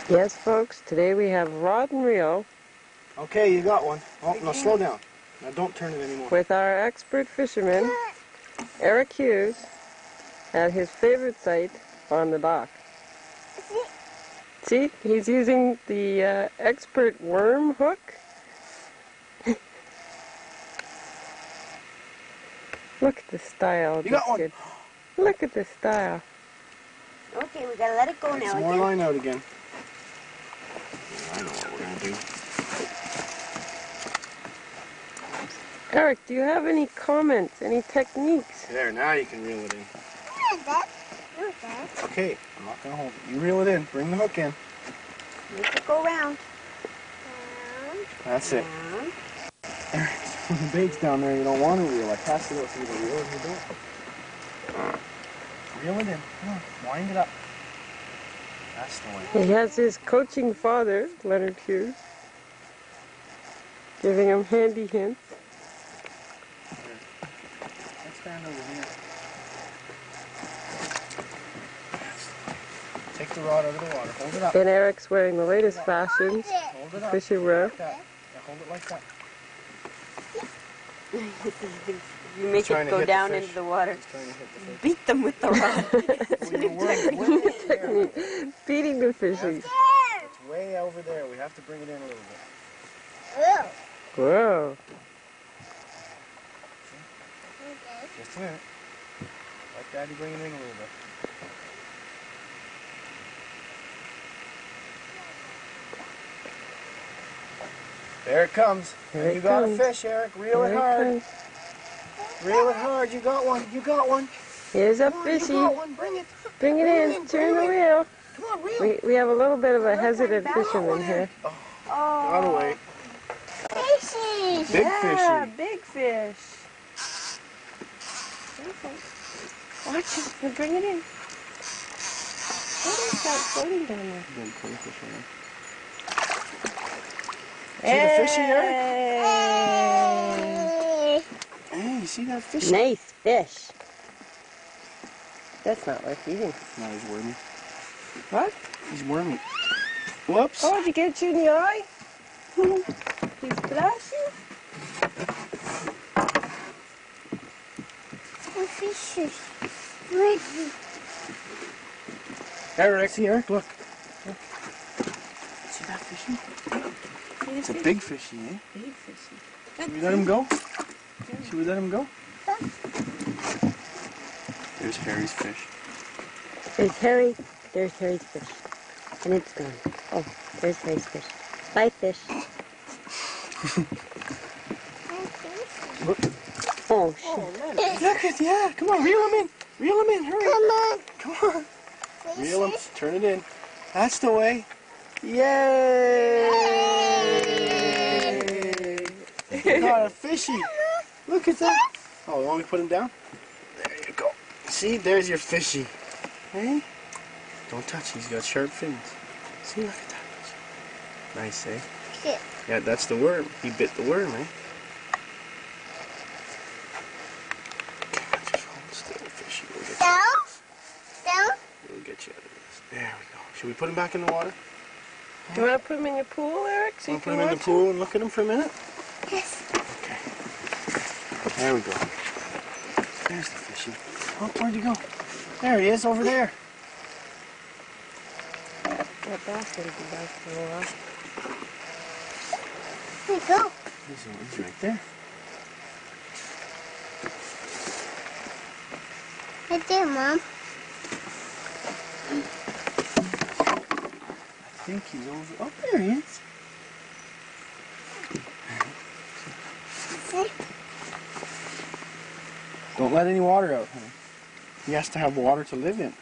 Yes, folks, today we have rod and reel. Okay, you got one. Oh, now slow down. Now don't turn it anymore. With our expert fisherman, Eric Hughes, at his favorite site on the dock. See, he's using the expert worm hook. Look at the style. You got one. Good. Look at the style. Okay, we gotta let it go now. Some more line out again. I know what we're gonna do. Eric, do you have any comments, any techniques? There, now you can reel it in. Okay, I'm not gonna hold it. You reel it in. Bring the hook in. Make it go round. That's it. The bait's down there. You don't want to reel. I cast it out so you can reel it. You don't. Reel it in. Come on, wind it up. That's the way. He has his coaching father, Leonard Hughes, giving him handy hints. Let's stand over here. Take the rod out of the water. Hold it up. And Eric's wearing the latest fashions, Hold it up. fishing wear. Like that. Yeah, hold it like that. You make it go down into the water. Beat them with the rod. Technique. Beating the fishies. It's way over there. We have to bring it in a little bit. Whoa. Just a minute. Let Daddy bring it in a little bit. There it comes. There You it got comes. a fish, Eric. Reel it There hard. comes. Reel it hard. You got one. You got one. Here's a Come on, fishy. You got one. Bring it. Bring it in. Turn the wheel. Come on, reel. We have a little bit of a hesitant fisherman here. Got away. Fishy! Big Yeah, fishy. big fish. Watch it. We'll bring it in. What is that floating down there? Big crayfish on there. See the fishy, Eric? Hey, you see that fish? Nice fish. That's not worth eating. No, he's wormy. What? He's wormy. Whoops. Oh, did you get you in the eye? He splashed you? Eric, see Eric, look. See that fishy? It's a big fishy, eh? Big fishy. Should we let him go? Should we let him go? There's Harry's fish. There's Harry's fish. And it's gone. Oh, there's Harry's fish. Bye, fish. Oh, shit. Look at, yeah, come on, reel him in. Reel him in, hurry. Come on. Reel him, turn it in. That's the way. Yay! You got a fishy. Look at that. Oh, you want me to put him down? There you go. See, there's your fishy. Hey? Don't touch, he's got sharp fins. See, look at that fish. Nice, eh? Yeah, that's the worm. He bit the worm, eh? Okay, now just hold still, fishy. We'll get you out of this. We'll get you out of this. There we go. Should we put him back in the water? Do you want to put him in your pool, Eric? So you Want to put can him in the watch pool and look at him for a minute? Yes. Okay. There we go. There's the fishy. Oh, where'd he go? There he is, over there. That bass will be back for a while. There you go. He's right there. Right there, Mom. I think he's over. Oh, there he is. Don't let any water out, honey. He has to have water to live in.